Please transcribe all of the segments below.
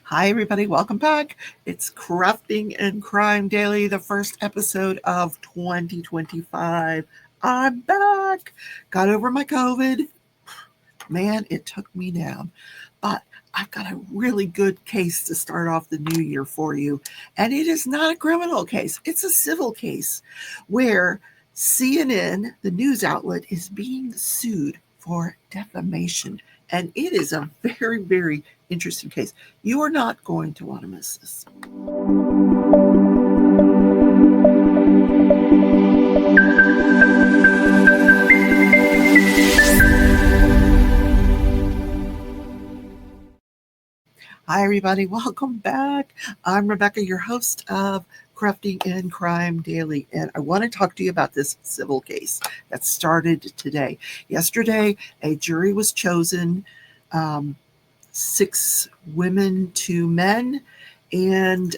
Hi, everybody. Welcome back. It's Crafting and Crime Daily, the first episode of 2025. I'm back. Got over my COVID. Man, it took me down. But I've got a really good case to start off the new year for you. And it is not a criminal case, it's a civil case where CNN, the news outlet, is being sued for defamation. And it is a very, very interesting case. You are not going to want to miss this. Hi, everybody. Welcome back. I'm Rebecca, your host of Crafting and Crime Daily, and I want to talk to you about this civil case that started today. Yesterday, a jury was chosen, 6 women, 2 men, and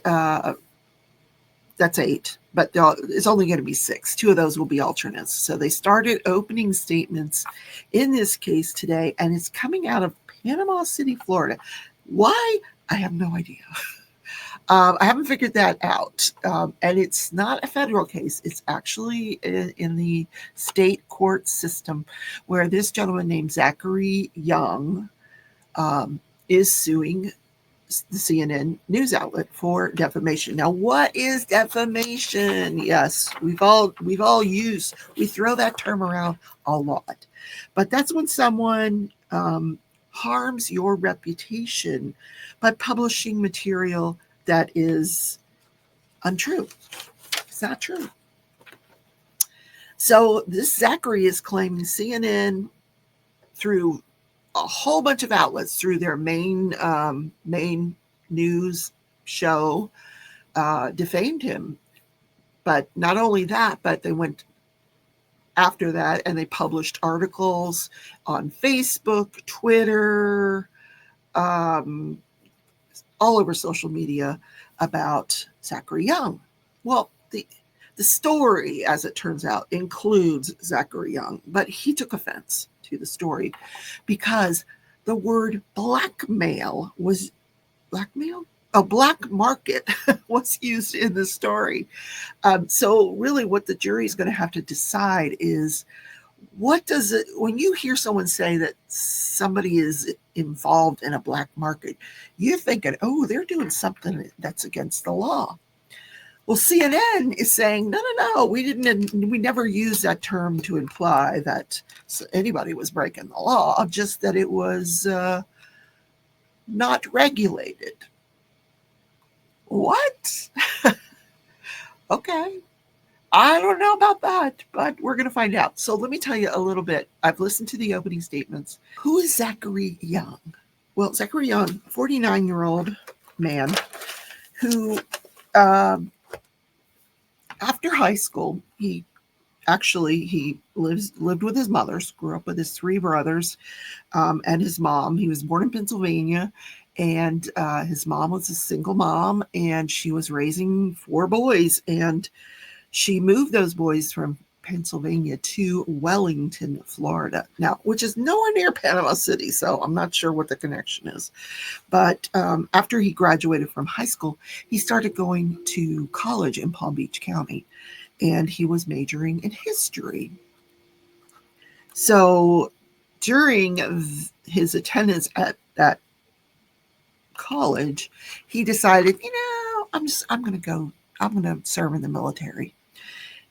that's 8, but it's only going to be 6. 2 of those will be alternates. So they started opening statements in this case today, and it's coming out of Panama City, Florida. Why? I have no idea. I haven't figured that out. And it's not a federal case. It's actually in the state court system where this gentleman named Zachary Young is suing the CNN news outlet for defamation. Now, what is defamation? Yes, we throw that term around a lot, but that's when someone harms your reputation by publishing material that is untrue. It's not true. So this Zachary is claiming CNN, through a whole bunch of outlets, through their main news show, defamed him. But not only that, but they went after that and they published articles on Facebook, Twitter, all over social media about Zachary Young. Well, the story, as it turns out, includes Zachary Young, but he took offense to the story because the word blackmail was black market was used in the story. So really what the jury is going to have to decide is, what does it, when you hear someone say that somebody is involved in a black market, you're thinking, oh, they're doing something that's against the law. Well, CNN is saying, no, we never used that term to imply that anybody was breaking the law, just that it was not regulated. What? Okay. I don't know about that, but we're going to find out. So let me tell you a little bit. I've listened to the opening statements. Who is Zachary Young? Well, Zachary Young, 49-year-old man who, after high school, he lived with his mother, grew up with his 3 brothers and his mom. He was born in Pennsylvania, and his mom was a single mom, and she was raising 4 boys, and she moved those boys from Pennsylvania to Wellington, Florida, now, which is nowhere near Panama City, so I'm not sure what the connection is. But after he graduated from high school, he started going to college in Palm Beach County, and he was majoring in history. So during his attendance at that college, he decided, I'm going to serve in the military.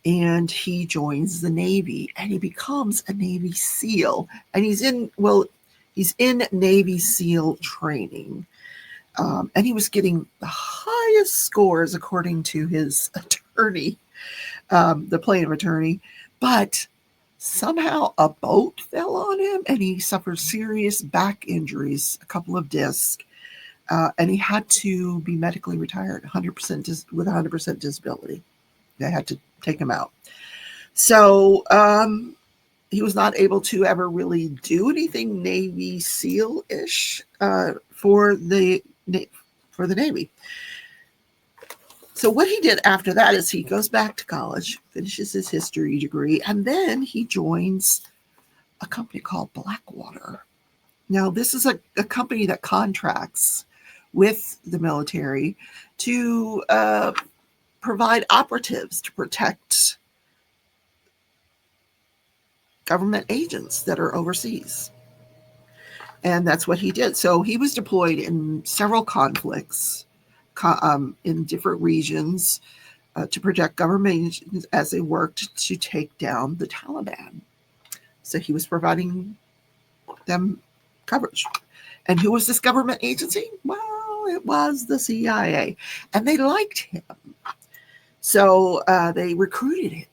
And he joins the Navy, and he becomes a Navy SEAL. And he's in Navy SEAL training. And he was getting the highest scores according to his attorney, the plaintiff attorney. But somehow a boat fell on him, and he suffered serious back injuries, a couple of discs. And he had to be medically retired, 100% with 100% disability. They had to take him out. So he was not able to ever really do anything Navy SEAL-ish for the Navy. So what he did after that is he goes back to college, finishes his history degree, and then he joins a company called Blackwater. Now, this is a company that contracts with the military to provide operatives to protect government agents that are overseas. And that's what he did. So he was deployed in several conflicts in different regions to protect government agents as they worked to take down the Taliban. So he was providing them coverage. And who was this government agency? Well, it was the CIA. And they liked him. So they recruited him,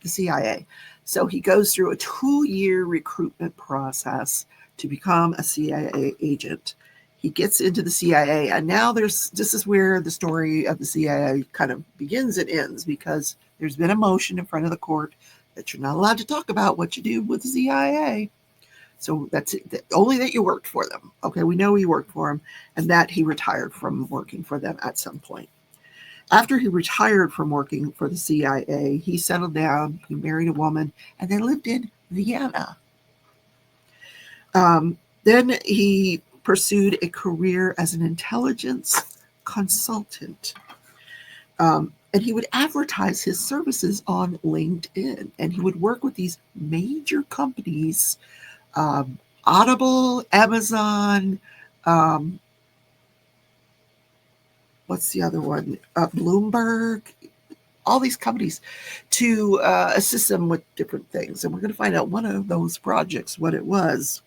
the CIA. So he goes through a 2-year recruitment process to become a CIA agent. He gets into the CIA, and now this is where the story of the CIA kind of begins and ends, because there's been a motion in front of the court that you're not allowed to talk about what you do with the CIA. So that's it. Only that you worked for them. Okay, we know he worked for them, and that he retired from working for them at some point. After he retired from working for the CIA, he settled down, he married a woman, and they lived in Vienna. Then he pursued a career as an intelligence consultant. And he would advertise his services on LinkedIn, and he would work with these major companies, Audible, Amazon, what's the other one? Bloomberg, all these companies, to assist them with different things. And we're going to find out one of those projects, what it was.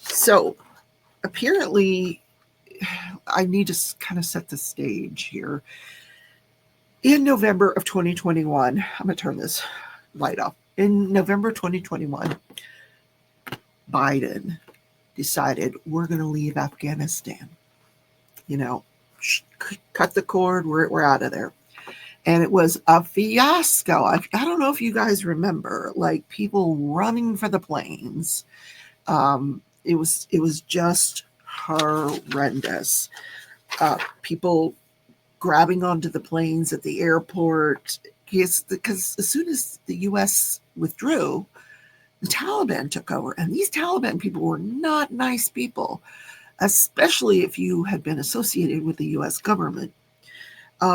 So apparently, I need to kind of set the stage here. In November of 2021, I'm going to turn this light off. In November 2021, Biden decided we're going to leave Afghanistan. You know, cut the cord, we're out of there. And it was a fiasco. I don't know if you guys remember, like people running for the planes. It was just horrendous. People grabbing onto the planes at the airport, because as soon as the U.S. withdrew, the Taliban took over. And these Taliban people were not nice people, especially if you had been associated with the U.S. government.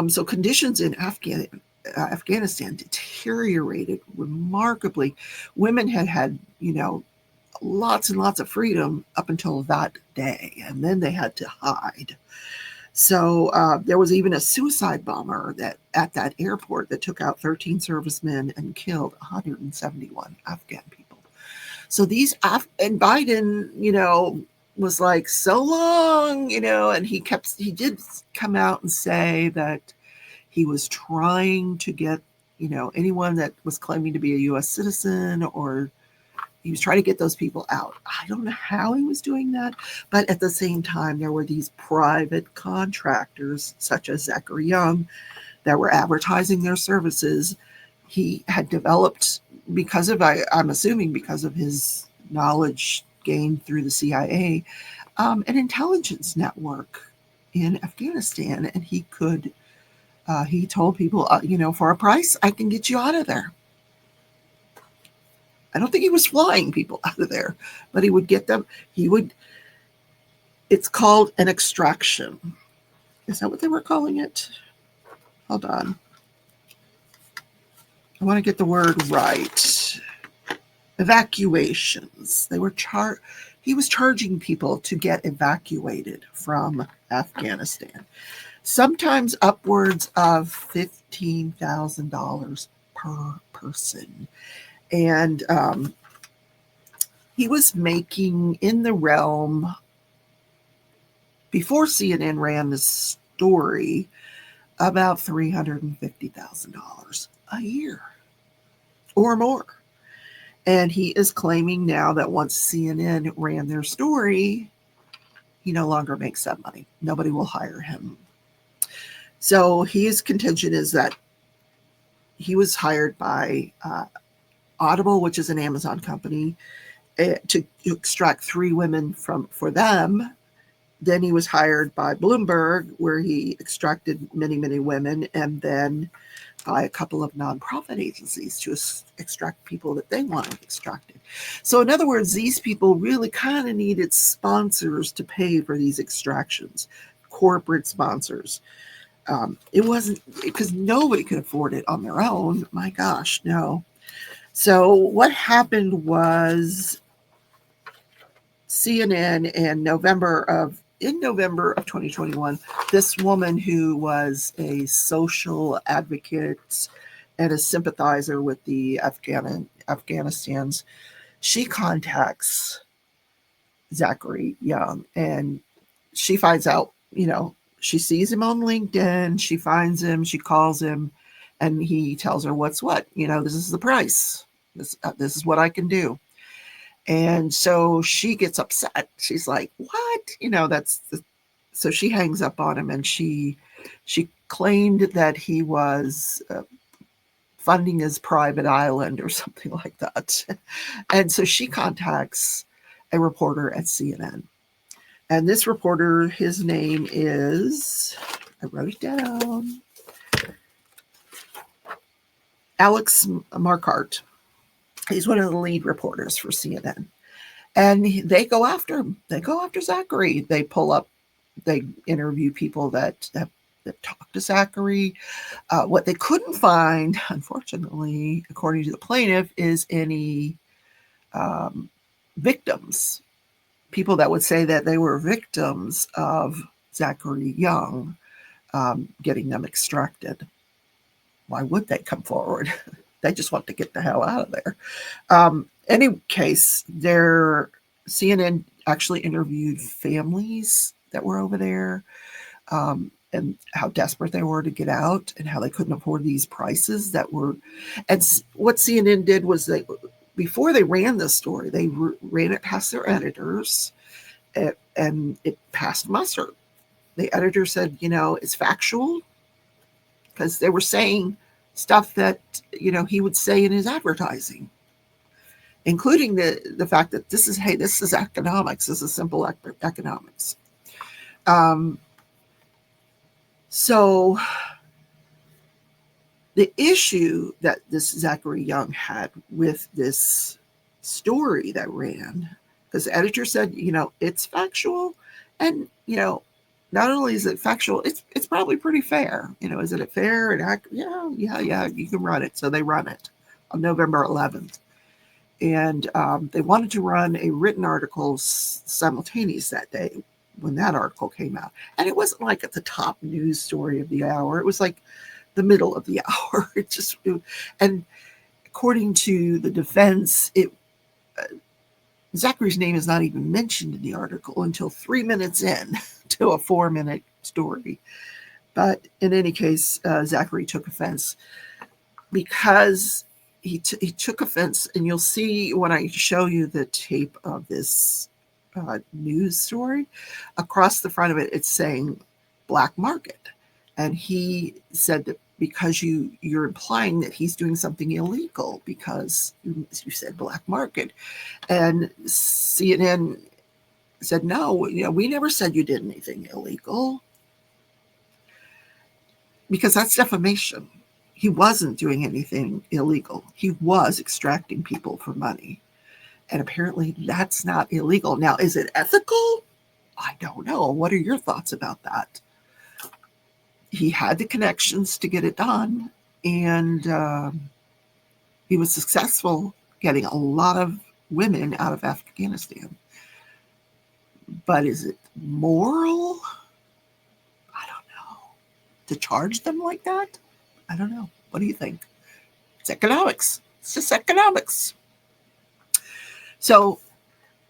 So conditions in Afghanistan deteriorated remarkably. Women had, lots and lots of freedom up until that day, and then they had to hide. So there was even a suicide bomber at that airport that took out 13 servicemen and killed 171 Afghan people. So and Biden, was like, so long, and he did come out and say that he was trying to get, anyone that was claiming to be a U.S. citizen, or he was trying to get those people out. I don't know how he was doing that, but at the same time, there were these private contractors, such as Zachary Young, that were advertising their services. He had developed, I'm assuming because of his knowledge gained through the CIA, an intelligence network in Afghanistan, and he told people, for a price, I can get you out of there. I don't think he was flying people out of there, but he would get them. It's called an extraction. Is that what they were calling it? Hold on. I want to get the word right. Evacuations. He was charging people to get evacuated from Afghanistan, sometimes upwards of $15,000 per person. And he was making in the realm, before CNN ran this story, about $350,000 a year or more. And he is claiming now that once CNN ran their story, he no longer makes that money. Nobody will hire him. So his contention is that he was hired by Audible, which is an Amazon company, to extract 3 women for them Then he was hired by Bloomberg, where he extracted many, many women, and then by a couple of nonprofit agencies to extract people that they wanted extracted. So in other words, these people really kind of needed sponsors to pay for these extractions, corporate sponsors. It wasn't because nobody could afford it on their own. My gosh, no. So what happened was CNN in November of 2021, this woman who was a social advocate and a sympathizer with the Afghanistan's, she contacts Zachary Young, and she finds out, she sees him on LinkedIn, she finds him, she calls him, and he tells her what's what. This is the price. This is what I can do. And so she gets upset. She's like, what? So she hangs up on him, and she claimed that he was funding his private island or something like that. And so she contacts a reporter at CNN. And this reporter, his name is, I wrote it down, Alex Marquardt. He's one of the lead reporters for CNN. And they go after him. They go after Zachary. They interview people that talk to Zachary. What they couldn't find, unfortunately, according to the plaintiff, is any victims. People that would say that they were victims of Zachary Young getting them extracted. Why would they come forward? They just want to get the hell out of there. Any case, CNN actually interviewed families that were over there, and how desperate they were to get out, and how they couldn't afford these prices that were. And what CNN did was before they ran this story, they ran it past their editors, and it passed muster. The editor said, it's factual, because they were saying stuff that, he would say in his advertising, including the fact that this is economics. This is simple economics. So the issue that this Zachary Young had with this story that ran, because the editor said, it's factual, and, not only is it factual, it's probably pretty fair. Is it fair? And yeah, you can run it. So they run it on November 11th. And they wanted to run a written article simultaneous that day when that article came out. And it wasn't like at the top news story of the hour. It was like the middle of the hour. And according to the defense, Zachary's name is not even mentioned in the article until 3 minutes in to a 4-minute story. But in any case, Zachary took offense, because he took offense, and you'll see when I show you the tape of this news story, across the front of it, it's saying black market. And he said that because you're implying that he's doing something illegal because you said black market. And CNN said, no, we never said you did anything illegal, because that's defamation. He wasn't doing anything illegal. He was extracting people for money. And apparently that's not illegal. Now, is it ethical? I don't know. What are your thoughts about that? He had the connections to get it done, and he was successful getting a lot of women out of Afghanistan. But is it moral? I don't know. To charge them like that? I don't know. What do you think? It's economics. It's just economics. So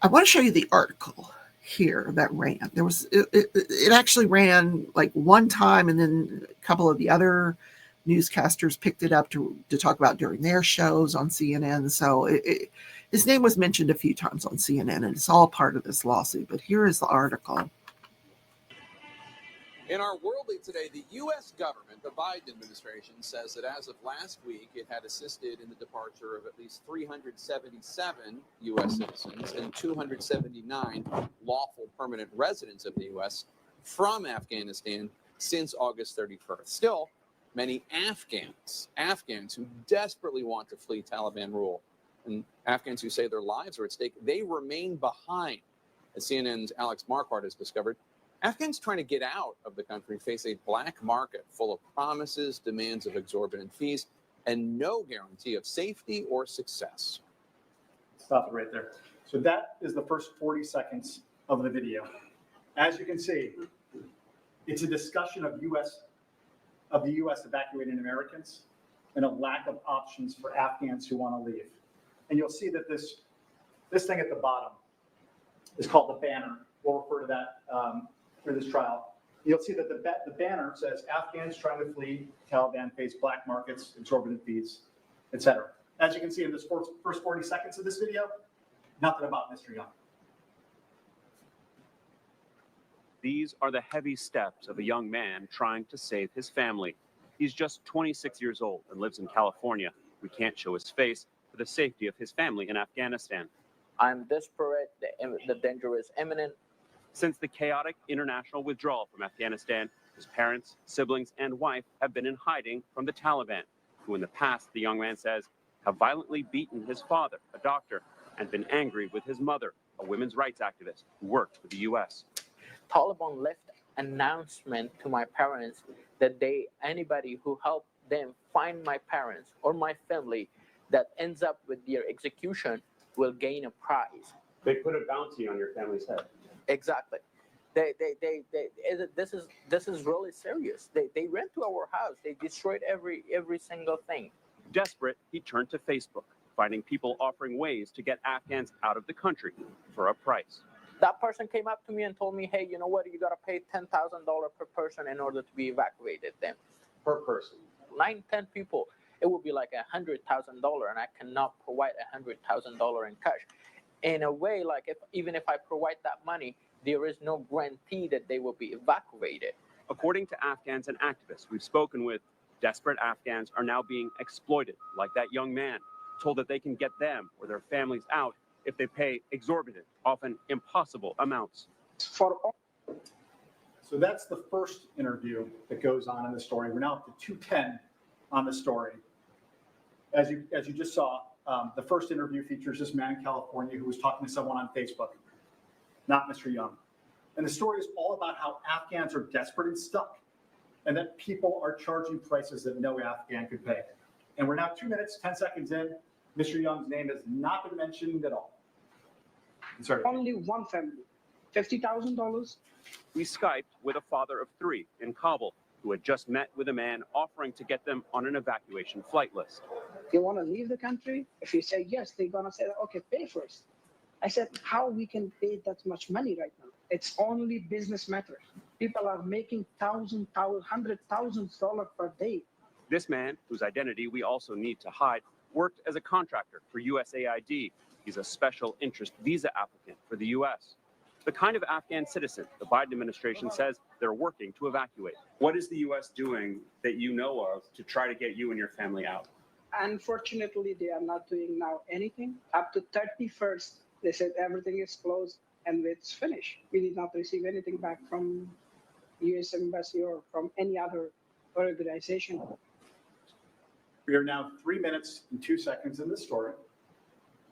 I want to show you the article here that ran. It actually ran like one time, and then a couple of the other newscasters picked it up to talk about during their shows on CNN. So his name was mentioned a few times on CNN, and it's all part of this lawsuit. But here is the article. In our Worldly Today, the U.S. government, the Biden administration, says that as of last week, it had assisted in the departure of at least 377 U.S. citizens and 279 lawful permanent residents of the U.S. from Afghanistan since August 31st. Still, many Afghans who desperately want to flee Taliban rule, and Afghans who say their lives are at stake, they remain behind. As CNN's Alex Marquardt has discovered, Afghans trying to get out of the country face a black market full of promises, demands of exorbitant fees, and no guarantee of safety or success. Stop it right there. So that is the first 40 seconds of the video. As you can see, it's a discussion of the U.S. evacuating Americans and a lack of options for Afghans who want to leave. And you'll see that this thing at the bottom is called the banner. We'll refer to that through this trial. You'll see that the banner says Afghans trying to flee Taliban face black markets, exorbitant fees, etc. As you can see in this first 40 seconds of this video, nothing about Mr. Young. These are the heavy steps of a young man trying to save his family. He's just 26 years old and lives in California. We can't show his face for the safety of his family in Afghanistan. I'm desperate. The danger is imminent. Since the chaotic international withdrawal from Afghanistan, his parents, siblings, and wife have been in hiding from the Taliban, who in the past, the young man says, have violently beaten his father, a doctor, and been angry with his mother, a women's rights activist who worked for the U.S. Taliban left announcement to my parents that anybody who helped them find my parents or my family that ends up with their execution will gain a prize. They put a bounty on your family's head. Exactly. This is really serious. They went to our house. They destroyed every single thing. Desperate, he turned to Facebook, finding people offering ways to get Afghans out of the country for a price. That person came up to me and told me, hey, you know what? You got to pay $10,000 per person in order to be evacuated. Then Per person? 9, 10 people. It would be like $100,000, and I cannot provide $100,000 in cash. In a way, like even if I provide that money, there is no guarantee that they will be evacuated. According to Afghans and activists we've spoken with, desperate Afghans are now being exploited, like that young man, told that they can get them or their families out if they pay exorbitant, often impossible amounts. So that's the first interview that goes on in the story. We're now up to 210 on the story. As you just saw, the first interview features this man in California who was talking to someone on Facebook, not Mr. Young. And the story is all about how Afghans are desperate and stuck, and that people are charging prices that no Afghan could pay. And we're now 2 minutes, 10 seconds in. Mr. Young's name has not been mentioned at all. Sorry. Only one family, $50,000. We Skyped with a father of 3 in Kabul who had just met with a man offering to get them on an evacuation flight list. You want to leave the country? If you say yes, they're going to say, okay, pay first. I said, how we can pay that much money right now? It's only business matters. People are making $100,000 per day. This man, whose identity we also need to hide, worked as a contractor for USAID. He's a special interest visa applicant for the U.S. The kind of Afghan citizen the Biden administration says they're working to evacuate. What is the U.S. doing that you know of to try to get you and your family out? Unfortunately, they are not doing now anything. Up to 31st, they said everything is closed and it's finished. We did not receive anything back from U.S. Embassy or from any other organization. We are now 3 minutes and 2 seconds in the story.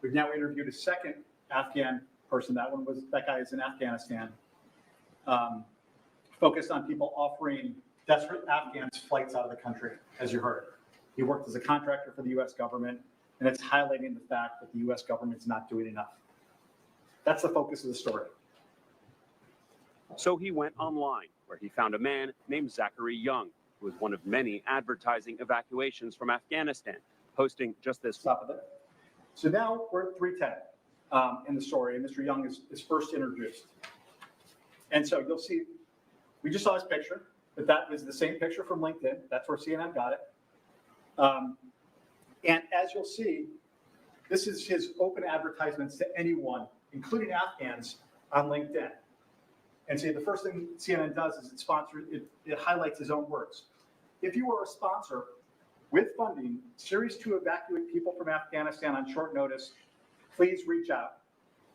We've now interviewed a second Afghan person. That guy is in Afghanistan. Focused on people offering desperate Afghans flights out of the country, as you heard. He worked as a contractor for the U.S. government, and it's highlighting the fact that the U.S. government's not doing enough. That's the focus of the story. So he went online, where he found a man named Zachary Young, who was one of many advertising evacuations from Afghanistan, posting just this. Stop it there. So now we're at 310 in the story, and Mr. Young is first introduced. And so you'll see, we just saw his picture, but that is the same picture from LinkedIn. That's where CNN got it. And as you'll see, this is his open advertisements to anyone, including Afghans, on LinkedIn. And see, the first thing CNN does is it highlights his own words. If you are a sponsor with funding, series to evacuate people from Afghanistan on short notice, please reach out.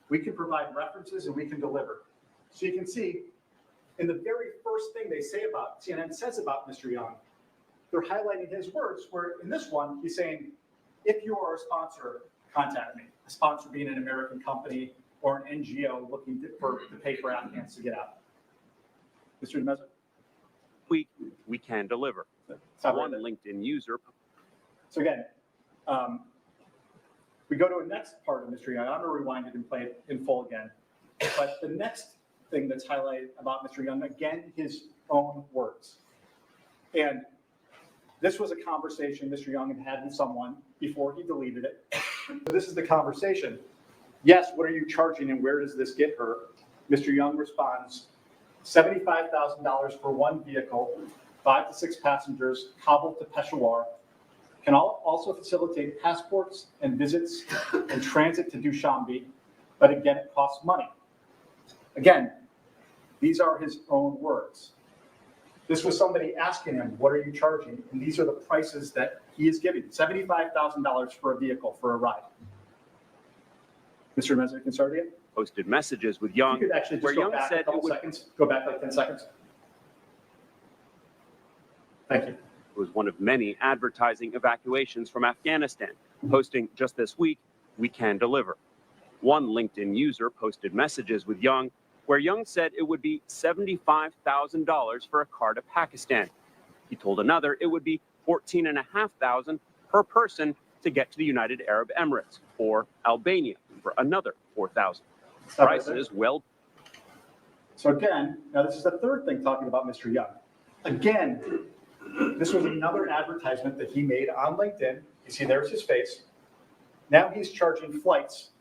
We can provide references and we can deliver. So you can see in the very first thing they say about, CNN says about Mr. Young, they're highlighting his words, where in this one, he's saying, if you are a sponsor, contact me. A sponsor being an American company or an NGO looking to pay for Afghans to get out. Mr. DeMezza? We can deliver. One LinkedIn user. So again, we go to a next part of Mr. Young. I'm going to rewind it and play it in full again. But the next thing that's highlighted about Mr. Young, again, his own words. And this was a conversation Mr. Young had with someone before he deleted it. So this is the conversation. Yes, what are you charging and where does this get her? Mr. Young responds, $75,000 for one vehicle, 5 to 6 passengers, Kabul to Peshawar, can also facilitate passports and visits and transit to Dushanbe, but again, it costs money. Again, these are his own words. This was somebody asking him, what are you charging? And these are the prices that he is giving, $75,000 for a vehicle, for a ride. Mr. Mezza, can start again? Posted messages with Young, You could actually just where go Young back said a couple seconds. Go back like 10 seconds. Thank you. It was one of many advertising evacuations from Afghanistan, posting just this week, we can deliver. One LinkedIn user posted messages with Young, where Young said it would be $75,000 for a car to Pakistan. He told another it would be $14,500 per person to get to the United Arab Emirates or Albania for another $4,000. Prices well. So again, now this is the third thing talking about Mr. Young. Again, this was another advertisement that he made on LinkedIn. You see, there's his face. Now he's charging flights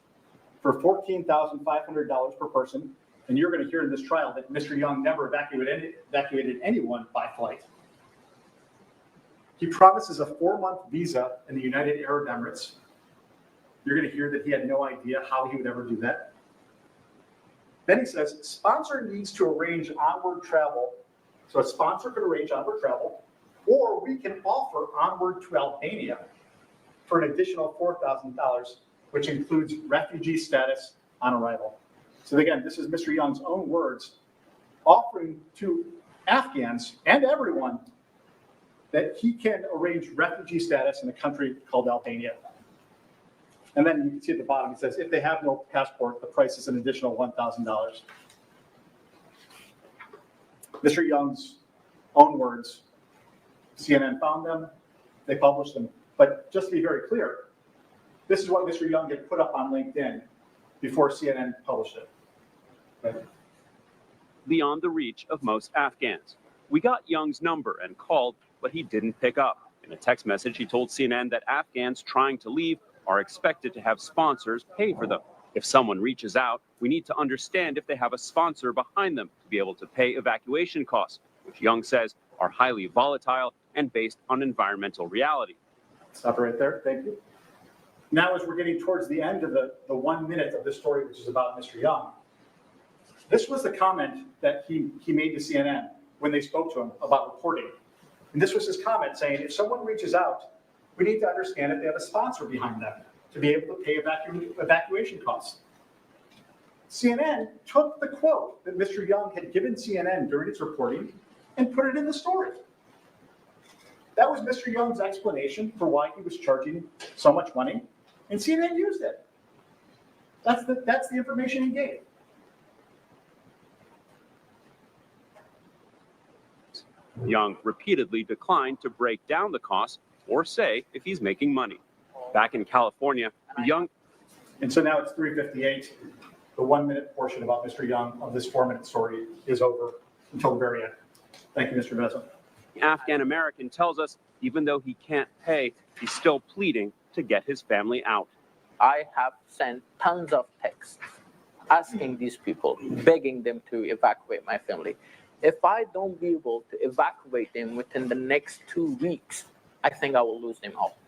for $14,500 per person. And you're going to hear in this trial that Mr. Young never evacuated anyone by flight. He promises a 4-month visa in the United Arab Emirates. You're going to hear that he had no idea how he would ever do that. Then he says, sponsor needs to arrange onward travel. So a sponsor could arrange onward travel, or we can offer onward to Albania for an additional $4,000, which includes refugee status on arrival. So again, this is Mr. Young's own words, offering to Afghans and everyone that he can arrange refugee status in a country called Albania. And then you can see at the bottom, it says, if they have no passport, the price is an additional $1,000. Mr. Young's own words, CNN found them, they published them. But just to be very clear, this is what Mr. Young had put up on LinkedIn before CNN published it. Right. Beyond the reach of most Afghans. We got Young's number and called, but he didn't pick up. In a text message, he told CNN that Afghans trying to leave are expected to have sponsors pay for them. If someone reaches out, we need to understand if they have a sponsor behind them to be able to pay evacuation costs, which Young says are highly volatile and based on environmental reality. Stop right there. Thank you. Now, as we're getting towards the end of the 1 minute of this story, which is about Mr. Young, this was the comment that he made to CNN when they spoke to him about reporting. And this was his comment saying, if someone reaches out, we need to understand if they have a sponsor behind them to be able to pay evacuation costs. CNN took the quote that Mr. Young had given CNN during its reporting and put it in the story. That was Mr. Young's explanation for why he was charging so much money, and CNN used it. That's the information he gave. Young repeatedly declined to break down the costs or say if he's making money. Back in California, Young... And so now it's 3:58. The 1 minute portion about Mr. Young of this 4-minute story is over until the very end. Thank you, Mr. Mezza. Afghan American tells us even though he can't pay, he's still pleading to get his family out. I have sent tons of texts asking these people, begging them to evacuate my family. If I don't be able to evacuate them within the next 2 weeks, I think I will lose them all.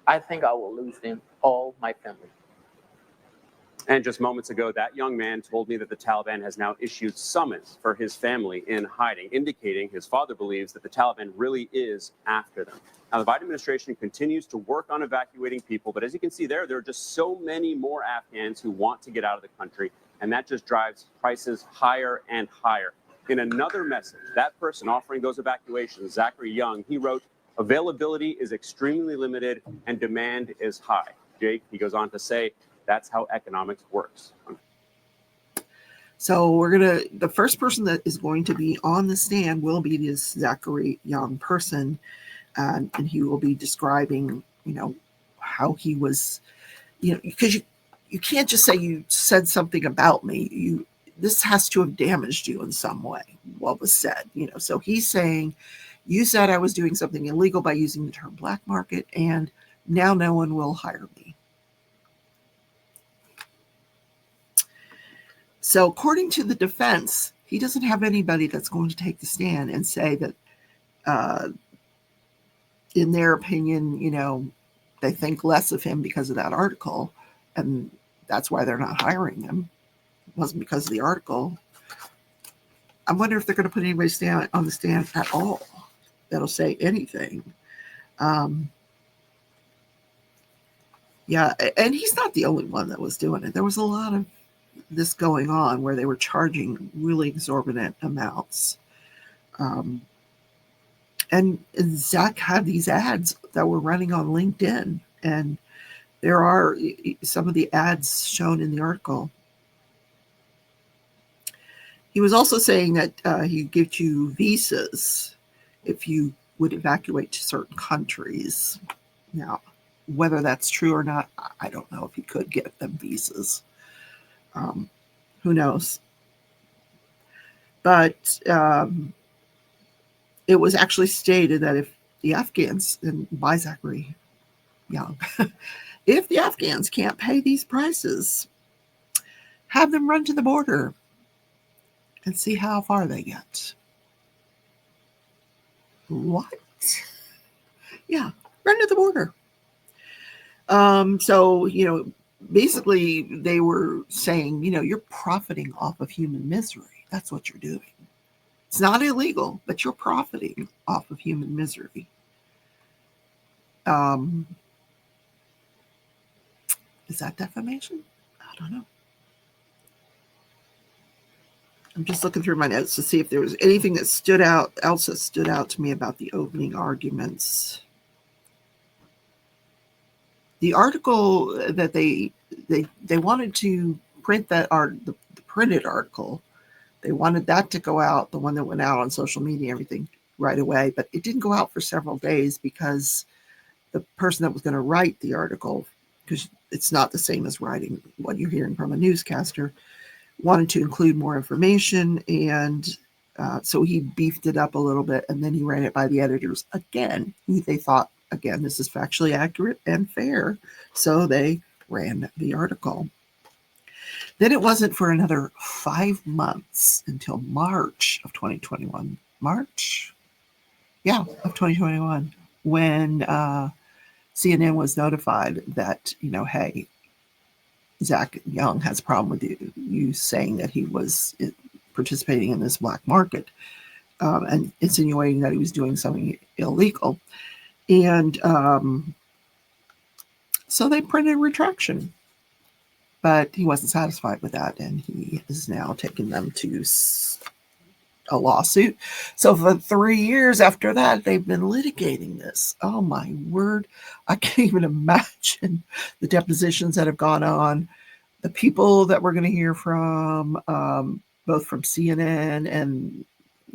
I think I will lose them all, my family. And just moments ago, that young man told me that the Taliban has now issued summons for his family in hiding, indicating his father believes that the Taliban really is after them. Now, the Biden administration continues to work on evacuating people, but as you can see there are just so many more Afghans who want to get out of the country, and that just drives prices higher and higher. In another message, that person offering those evacuations, Zachary Young, he wrote, "Availability is extremely limited and demand is high." Jake, he goes on to say, that's how economics works. So the first person that is going to be on the stand will be this Zachary Young person. And he will be describing, how he was, because you can't just say you said something about me. This has to have damaged you in some way, what was said, So he's saying, you said I was doing something illegal by using the term black market, and now no one will hire me. So according to the defense, he doesn't have anybody that's going to take the stand and say that, in their opinion, they think less of him because of that article, and that's why they're not hiring him. It wasn't because of the article. I wonder if they're going to put anybody on the stand at all that'll say anything. Yeah, and he's not the only one that was doing it. There was a lot of this going on where they were charging really exorbitant amounts. And Zach had these ads that were running on LinkedIn, and there are some of the ads shown in the article. He was also saying that he'd give you visas if you would evacuate to certain countries. Now, whether that's true or not, I don't know if he could get them visas. Who knows? But it was actually stated that if the Afghans, and by Zachary Young, if the Afghans can't pay these prices, have them run to the border and see how far they get. What? Yeah, run to the border. So, basically they were saying, you're profiting off of human misery. That's what you're doing. It's not illegal, but you're profiting off of human misery. Is that defamation? I don't know. I'm just looking through my notes to see if there was anything that stood out to me about the opening arguments. The article that they wanted to print the printed article. They wanted that to go out, the one that went out on social media, everything right away, but it didn't go out for several days because the person that was going to write the article, because it's not the same as writing what you're hearing from a newscaster, wanted to include more information, and so he beefed it up a little bit, and then he ran it by the editors again, who they thought, again, this is factually accurate and fair, so they ran the article. Then it wasn't for another 5 months until March of 2021. Of 2021, when CNN was notified that, hey, Zach Young has a problem with you saying that he was participating in this black market and insinuating that he was doing something illegal. And so they printed a retraction. But he wasn't satisfied with that, and he is now taking them to a lawsuit. So for 3 years after that, they've been litigating this. Oh, my word. I can't even imagine the depositions that have gone on, the people that we're going to hear from, both from CNN and,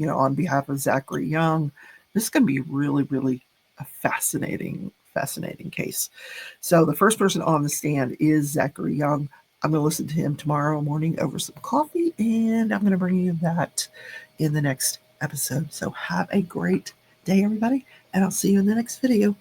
on behalf of Zachary Young. This is going to be really, really a fascinating case. So the first person on the stand is Zachary Young. I'm going to listen to him tomorrow morning over some coffee, and I'm going to bring you that in the next episode. So have a great day, everybody, and I'll see you in the next video.